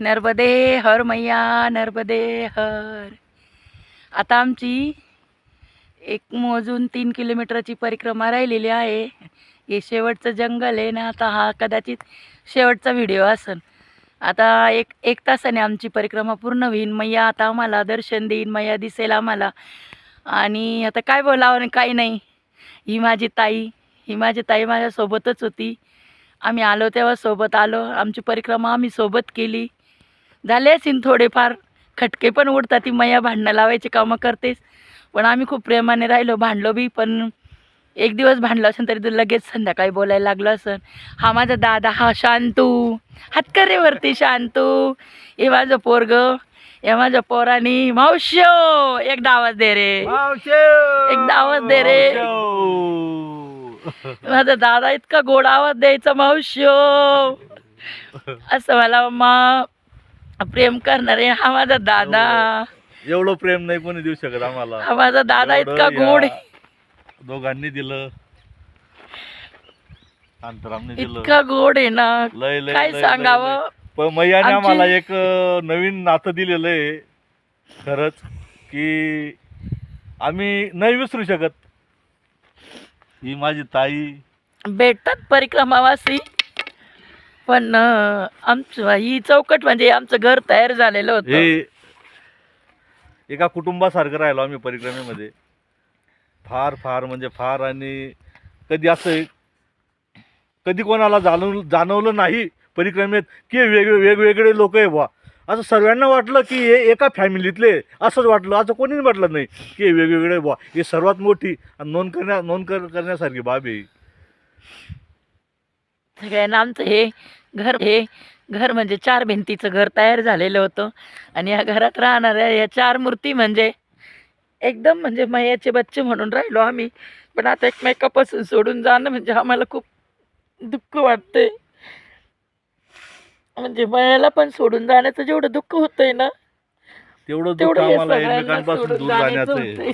नर्मदे हर मैया, नर्मदे हर. आता आमची एक मोजून 3 किलोमीटरची परिक्रमा राहिलेली आहे. हे शेवटचं जंगल आहे ना. आता हा कदाचित शेवटचा व्हिडिओ असेल. आता एक तासाने आमची परिक्रमा पूर्ण होईल. मैया आता आम्हाला दर्शन देईन, मैया दिसेल आम्हाला. आणि आता काय बोलावं आणि काही नाही. ही माझी ताई माझ्यासोबतच होती. आम्ही आलो तेव्हा सोबत आलो. आमची परिक्रमा आम्ही सोबत केली. झाले असेल थोडेफार खटके पण उडतात. ती मैया भांडणं लावायची कामं करतेस, पण आम्ही खूप प्रेमाने राहिलो. भांडलो बी, पण एक दिवस भांडलो असेल तरी तो लगेच संध्याकाळी बोलायला लागलो असेल. हा माझा दादा, हा शांतू, हातकरेवरती शांतू. हे माझं पोरग, हे माझ्या पोरानी. मावश्यो एकदा आवाज दे रे, एकदा आवाज दे रे. माझा दादा इतका गोड आवाज द्यायचा, मावश्यो असं. मला प्रेम करणारे हा माझा दादा. एवढं प्रेम नाही कोणी देऊ शकत आम्हाला. हा माझा दादा इतका गोड दोघांनी दिलं, अंतरामने दिलं. इतका गोड आहे ना, लय लय काय सांगावं. पण मैयाने आम्हाला एक नवीन नातं दिलेलं आहे खरंच, की आम्ही नाही विसरू शकत. ही माझी ताई. भेटतात परिक्रमावासी, पण आमचं ही चौकट म्हणजे आमचं घर तयार झालेलं होतं. हे एका कुटुंबासारखं राहिलो आम्ही परिक्रमेमध्ये. फार फार म्हणजे फार. आणि कधी असं कधी कोणाला जाणवलं नाही परिक्रमेत की वेगवेगळे लोक आहे बुवा. असं सर्वांना वाटलं की हे एका फॅमिलीतले, असंच वाटलं. असं कोणीच म्हटलं नाही की हे वेगवेगळे बुवा. ही सर्वात मोठी आणि नोंद करण्यासारखी बाब आहे. सगळ्यांना आमचं हे घर म्हणजे 4 भिंतीचं घर तयार झालेलं होतं. आणि या घरात राहणाऱ्या या 4 मूर्ती म्हणजे एकदम म्हणजे मैयाचे बच्चे म्हणून राहिलो आम्ही. पण आता एकमेकापासून सोडून जाणं म्हणजे आम्हाला खूप दुःख वाटतंय. म्हणजे मैयाला पण सोडून जाण्याचं जेवढं दुःख होतंय ना, तेवढं तेवढं हे आम्हाला सगळ्यांना एकमेकांपासून सोडून दूर जाण्याचं जाण्याचं आहे. होतंय.